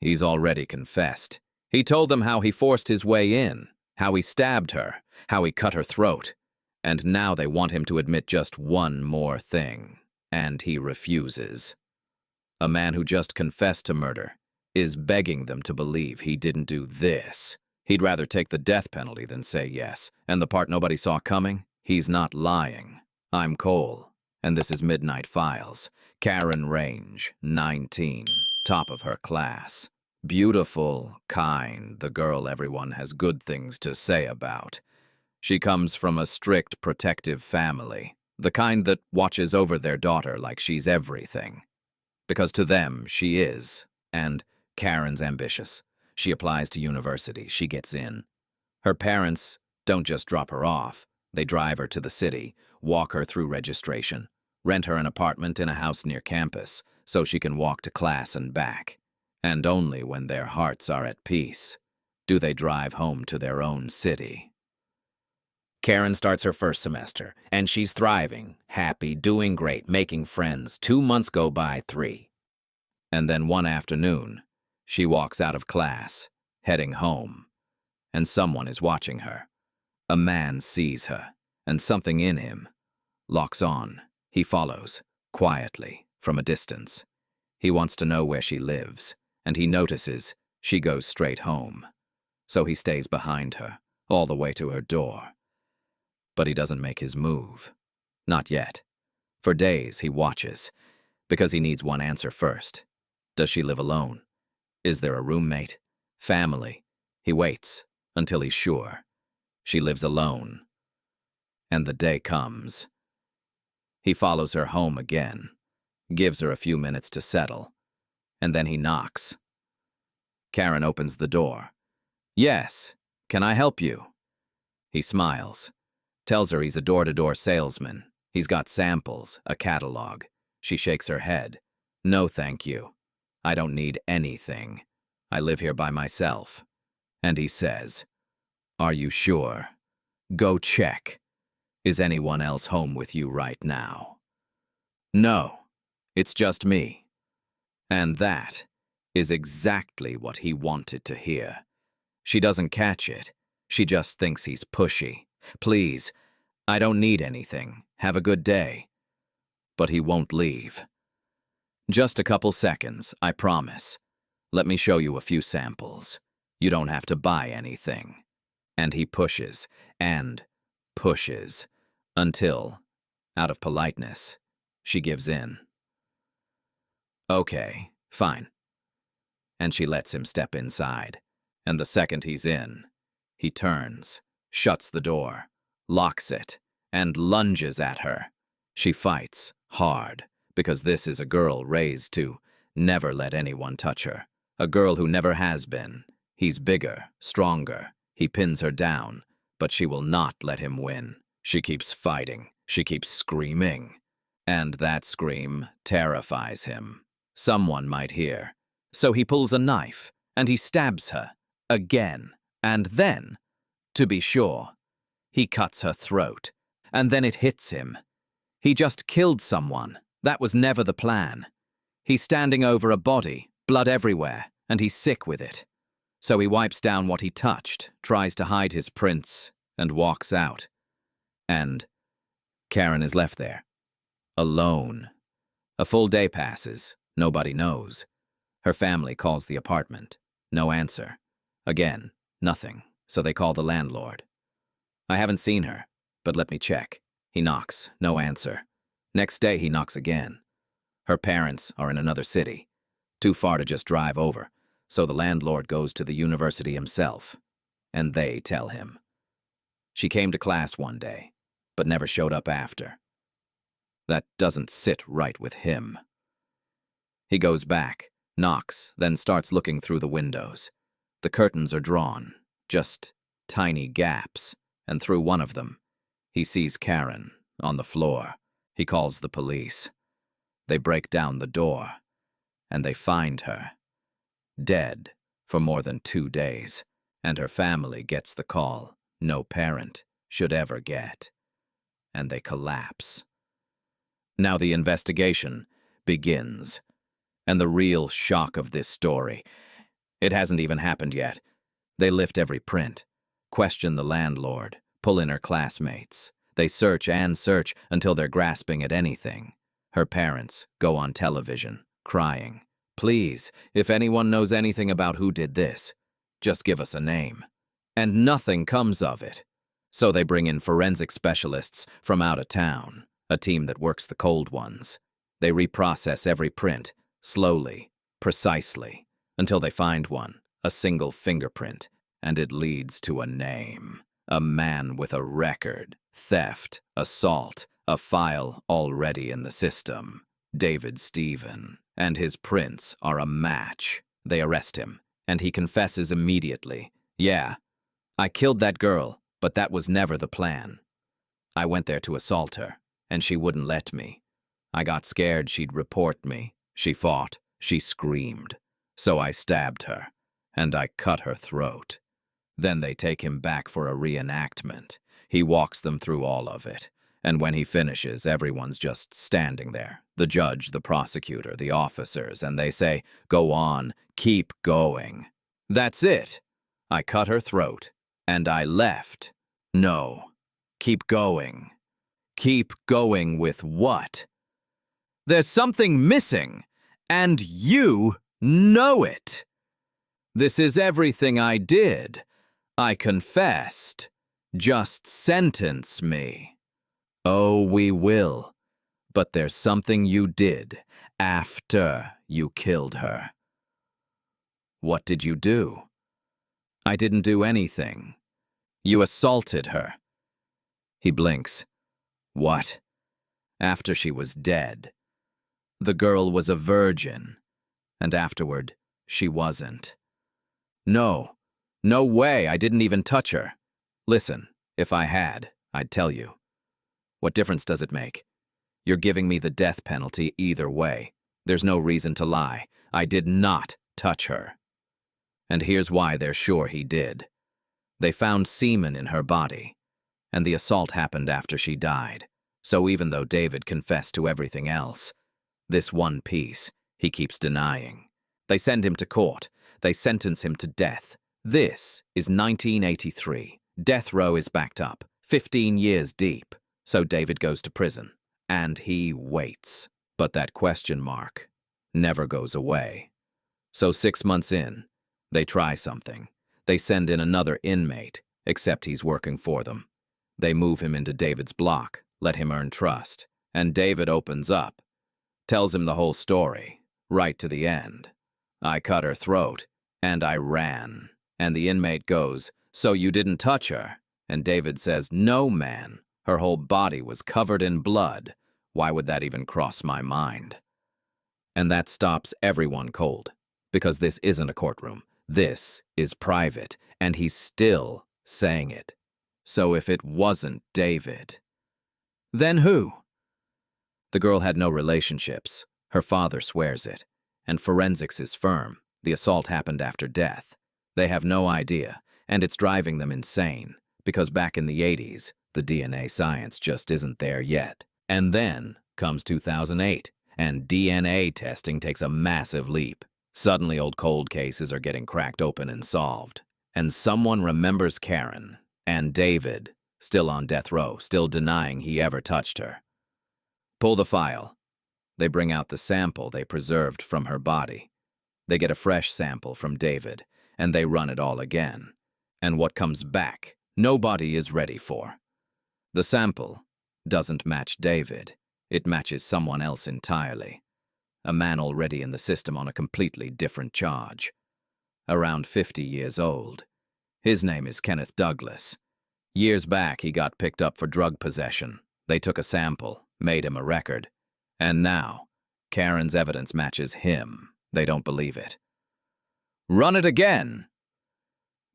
He's already confessed. He told them how he forced his way in, how he stabbed her, how he cut her throat. And now they want him to admit just one more thing. And he refuses. A man who just confessed to murder is begging them to believe he didn't do this. He'd rather take the death penalty than say yes. And the part nobody saw coming? He's not lying. I'm Cole, and this is Midnight Files. Karen Range, 19, top of her class. Beautiful, kind, the girl everyone has good things to say about. She comes from a strict, protective family, the kind that watches over their daughter like she's everything. Because to them, she is. And Karen's ambitious. She applies to university. She gets in. Her parents don't just drop her off. They drive her to the city, walk her through registration, rent her an apartment in a house near campus so she can walk to class and back. And only when their hearts are at peace do they drive home to their own city. Karen starts her first semester, and she's thriving, happy, doing great, making friends. 2 months go by, 3. And then one afternoon, she walks out of class, heading home, and someone is watching her. A man sees her, and something in him locks on. He follows, quietly, from a distance. He wants to know where she lives, and he notices she goes straight home. So he stays behind her, all the way to her door. But he doesn't make his move. Not yet. For days he watches, because he needs one answer first. Does she live alone? Is there a roommate? Family? He waits until he's sure. She lives alone. And the day comes. He follows her home again, gives her a few minutes to settle, and then he knocks. Karen opens the door. "Yes, can I help you?" He smiles, tells her he's a door-to-door salesman. He's got samples, a catalog. She shakes her head. "No, thank you. I don't need anything. I live here by myself." And he says, "Are you sure? Go check. Is anyone else home with you right now?" "No, it's just me." And that is exactly what he wanted to hear. She doesn't catch it. She just thinks he's pushy. "Please, I don't need anything. Have a good day." But he won't leave. "Just a couple seconds, I promise. Let me show you a few samples. You don't have to buy anything." And he pushes and pushes until, out of politeness, she gives in. "Okay, fine." And she lets him step inside. And the second he's in, he turns, shuts the door, locks it, and lunges at her. She fights hard, because this is a girl raised to never let anyone touch her. A girl who never has been. He's bigger, stronger. He pins her down, but she will not let him win. She keeps fighting. She keeps screaming. And that scream terrifies him. Someone might hear. So he pulls a knife, and he stabs her. Again. And then, to be sure, he cuts her throat. And then it hits him. He just killed someone. That was never the plan. He's standing over a body, blood everywhere, and he's sick with it. So he wipes down what he touched, tries to hide his prints, and walks out. And Karen is left there, alone. A full day passes. Nobody knows. Her family calls the apartment. No answer. Again, nothing. So they call the landlord. "I haven't seen her, but let me check." He knocks. No answer. Next day he knocks again. Her parents are in another city. Too far to just drive over. So the landlord goes to the university himself. And they tell him. She came to class one day, but never showed up after. That doesn't sit right with him. He goes back, knocks, then starts looking through the windows. The curtains are drawn, just tiny gaps, and through one of them, he sees Karen on the floor. He calls the police. They break down the door, and they find her, dead for more than 2 days, and her family gets the call no parent should ever get, and they collapse. Now the investigation begins, and the real shock of this story It hasn't even happened yet. They lift every print, question the landlord, pull in her classmates. They search and search until they're grasping at anything. Her parents go on television, crying. Please, if anyone knows anything about who did this, just give us a name. And nothing comes of it. So they bring in forensic specialists from out of town, a team that works the cold ones. They reprocess every print, slowly, precisely, until they find one, a single fingerprint, and it leads to a name. A man with a record, theft, assault, a file already in the system. David Stephen, and his prints are a match. They arrest him, and he confesses immediately. Yeah, I killed that girl, but that was never the plan. I went there to assault her, and she wouldn't let me. I got scared she'd report me. She fought, she screamed. So I stabbed her, and I cut her throat. Then they take him back for a reenactment. He walks them through all of it. And when he finishes, everyone's just standing there. The judge, the prosecutor, the officers, and they say, "Go on, keep going." That's it. I cut her throat, and I left. No, keep going. Keep going with what? There's something missing, and you know it. This is everything I did. I confessed. Just sentence me. Oh, we will. But there's something you did after you killed her. What did you do? I didn't do anything. You assaulted her. He blinks. What? After she was dead. The girl was a virgin, and afterward, she wasn't. No, no way, I didn't even touch her. Listen, if I had, I'd tell you. What difference does it make? You're giving me the death penalty either way. There's no reason to lie. I did not touch her. And here's why they're sure he did. They found semen in her body, and the assault happened after she died. So even though David confessed to everything else, this one piece he keeps denying. They send him to court. They sentence him to death. This is 1983. Death row is backed up, 15 years deep. So David goes to prison, and he waits. But that question mark never goes away. So 6 months in, they try something. They send in another inmate, except he's working for them. They move him into David's block, let him earn trust, and David opens up, tells him the whole story, right to the end. I cut her throat, and I ran. And the inmate goes, "So you didn't touch her?" And David says, "No, man. Her whole body was covered in blood. Why would that even cross my mind?" And that stops everyone cold, because this isn't a courtroom. This is private, and he's still saying it. So if it wasn't David, then who? The girl had no relationships. Her father swears it. And forensics is firm. The assault happened after death. They have no idea, and it's driving them insane, because back in the 80s, the DNA science just isn't there yet. And then comes 2008, and DNA testing takes a massive leap. Suddenly, old cold cases are getting cracked open and solved. And someone remembers Karen, and David, still on death row, still denying he ever touched her. Pull the file. They bring out the sample they preserved from her body. They get a fresh sample from David, and they run it all again. And what comes back, nobody is ready for. The sample doesn't match David. It matches someone else entirely. A man already in the system on a completely different charge. Around 50 years old. His name is Kenneth Douglas. Years back, he got picked up for drug possession. They took a sample, made him a record. And now, Karen's evidence matches him. They don't believe it. Run it again!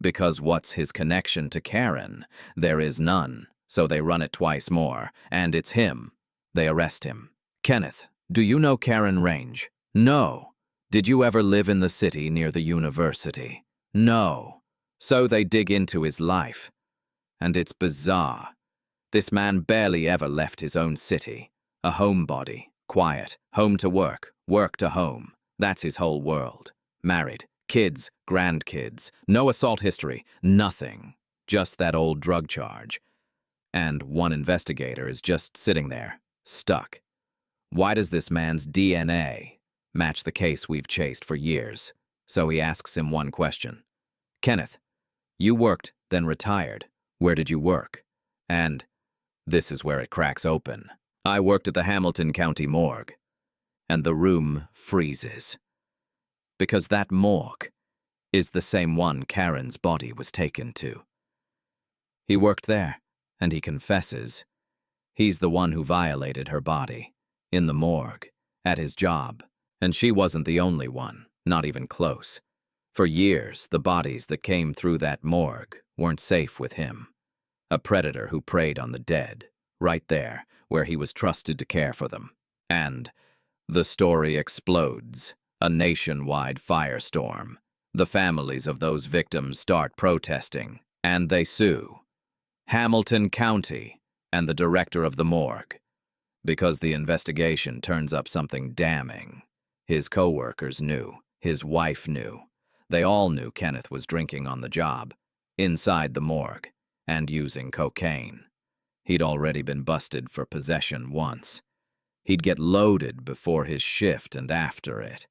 Because what's his connection to Karen? There is none. So they run it twice more, and it's him. They arrest him. Kenneth, do you know Karen Range? No. Did you ever live in the city near the university? No. So they dig into his life. And it's bizarre. This man barely ever left his own city. A homebody, quiet, home to work to home. That's his whole world. Married, Kids, grandkids, no assault history, nothing. Just that old drug charge. And one investigator is just sitting there, stuck. Why does this man's DNA match the case we've chased for years? So he asks him one question. Kenneth, you worked, then retired. Where did you work? And this is where it cracks open. I worked at the Hamilton County morgue. And the room freezes. Because that morgue is the same one Karen's body was taken to. He worked there, and he confesses. He's the one who violated her body, in the morgue, at his job, and she wasn't the only one, not even close. For years, the bodies that came through that morgue weren't safe with him. A predator who preyed on the dead, right there, where he was trusted to care for them. And the story explodes, a nationwide firestorm. The families of those victims start protesting, and they sue Hamilton County and the director of the morgue, because the investigation turns up something damning. His co-workers knew, his wife knew. They all knew Kenneth was drinking on the job, inside the morgue, and using cocaine. He'd already been busted for possession once. He'd get loaded before his shift and after it.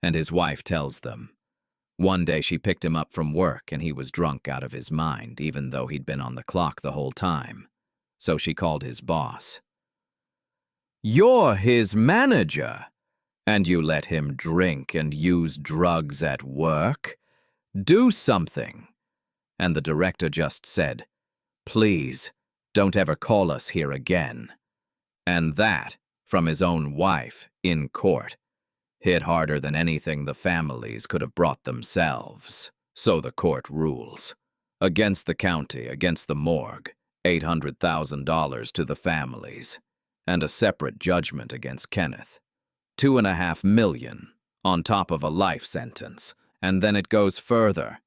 And his wife tells them. One day she picked him up from work and he was drunk out of his mind, even though he'd been on the clock the whole time. So she called his boss. You're his manager, and you let him drink and use drugs at work? Do something. And the director just said, please, don't ever call us here again. And that, from his own wife, in court, hit harder than anything the families could have brought themselves. So the court rules. Against the county, against the morgue, $800,000 to the families, and a separate judgment against Kenneth. $2.5 million, on top of a life sentence. And then it goes further.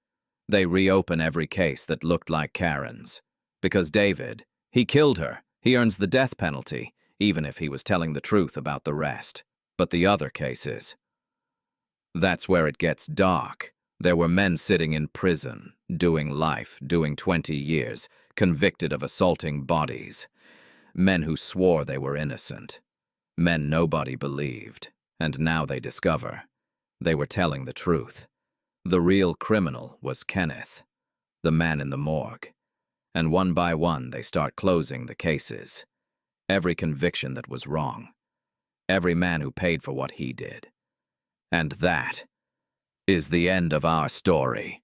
They reopen every case that looked like Karen's. Because David, he killed her. He earns the death penalty, even if he was telling the truth about the rest. But the other cases, that's where it gets dark. There were men sitting in prison, doing life, doing 20 years, convicted of assaulting bodies. Men who swore they were innocent. Men nobody believed, and now they discover they were telling the truth. The real criminal was Kenneth, the man in the morgue. And one by one they start closing the cases. Every conviction that was wrong. Every man who paid for what he did. And that is the end of our story.